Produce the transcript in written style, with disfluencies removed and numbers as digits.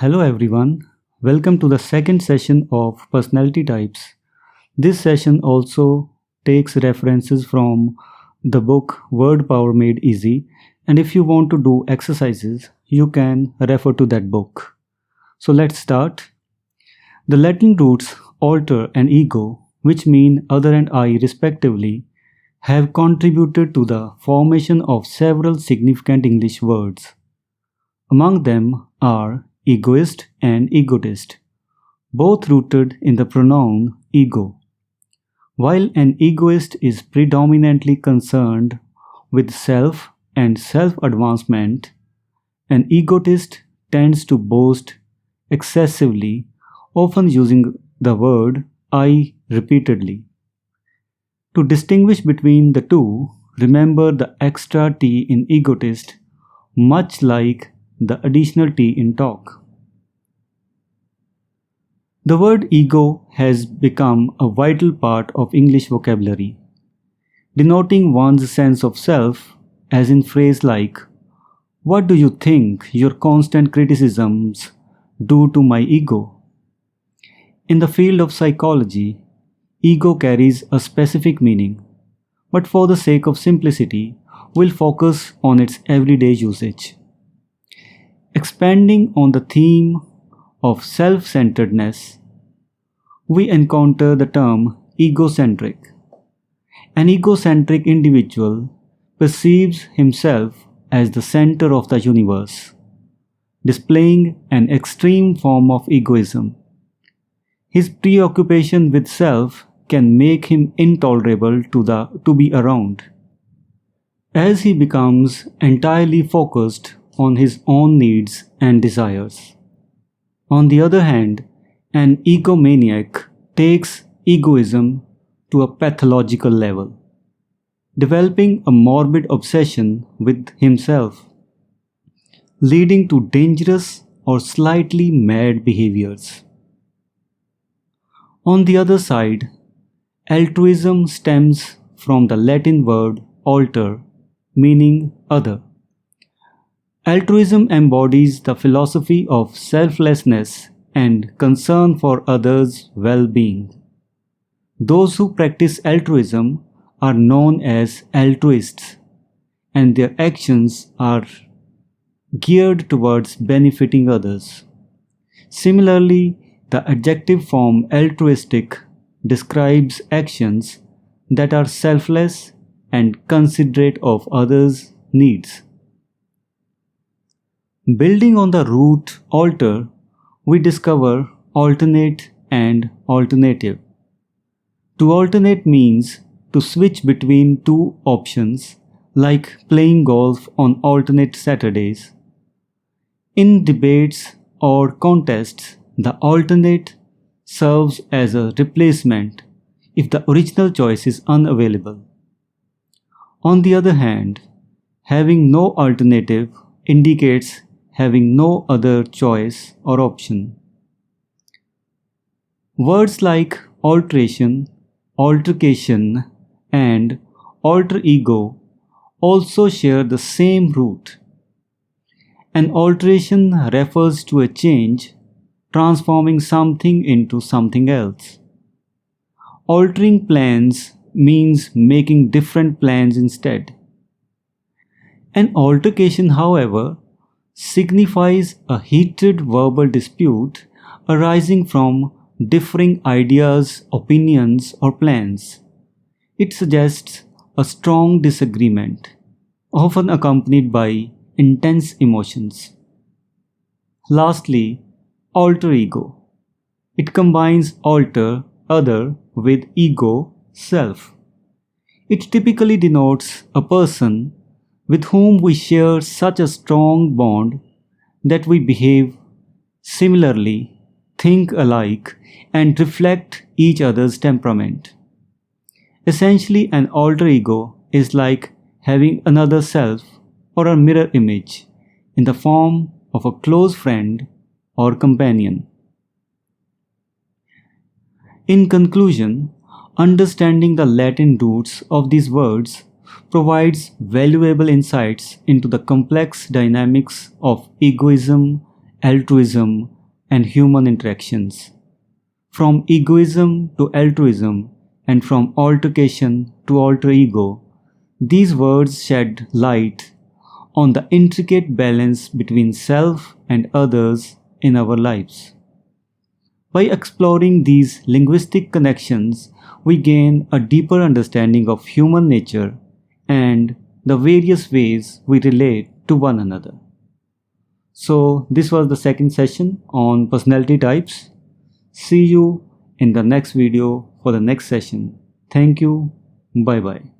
Hello everyone, welcome to the second session of Personality Types. This session also takes references from the book Word Power Made Easy, and if you want to do exercises, you can refer to that book. So let's start. The Latin roots alter and ego, which mean other and I respectively, have contributed to the formation of several significant English words. Among them are egoist and egotist, both rooted in the pronoun ego. While an egoist is predominantly concerned with self and self-advancement, an egotist tends to boast excessively, often using the word I repeatedly. To distinguish between the two, remember the extra T in egotist, much like the additional T in talk. The word ego has become a vital part of English vocabulary, denoting one's sense of self, as in phrase like, "What do you think your constant criticisms do to my ego?" In the field of psychology, ego carries a specific meaning, but for the sake of simplicity, we'll focus on its everyday usage. Expanding on the theme of self-centeredness, we encounter the term egocentric. An egocentric individual perceives himself as the center of the universe, displaying an extreme form of egoism. His preoccupation with self can make him intolerable to be around. As he becomes entirely focused on his own needs and desires. On the other hand, an egomaniac takes egoism to a pathological level, developing a morbid obsession with himself, leading to dangerous or slightly mad behaviors. On the other side, altruism stems from the Latin word alter, meaning other. Altruism embodies the philosophy of selflessness and concern for others' well-being. Those who practice altruism are known as altruists, and their actions are geared towards benefiting others. Similarly, the adjective form altruistic describes actions that are selfless and considerate of others' needs. Building on the root alter, we discover alternate and alternative. To alternate means to switch between two options, like playing golf on alternate Saturdays. In debates or contests, the alternate serves as a replacement if the original choice is unavailable. On the other hand, having no alternative indicates having no other choice or option. Words like alteration, altercation, and alter ego also share the same root. An alteration refers to a change, transforming something into something else. Altering plans means making different plans instead. An altercation, however, signifies a heated verbal dispute arising from differing ideas, opinions, or plans. It suggests a strong disagreement, often accompanied by intense emotions. Lastly, alter ego. It combines alter, other, with ego, self. It typically denotes a person with whom we share such a strong bond that we behave similarly, think alike, and reflect each other's temperament. Essentially, an alter ego is like having another self or a mirror image in the form of a close friend or companion. In conclusion, understanding the Latin roots of these words provides valuable insights into the complex dynamics of egoism altruism, and human interactions. From egoism to altruism, and from altercation to alter ego, these words shed light on the intricate balance between self and others in our lives. By exploring these linguistic connections, we gain a deeper understanding of human nature and the various ways we relate to one another. So, this was the second session on personality types. See you in the next video for the next session. Thank you. Bye bye.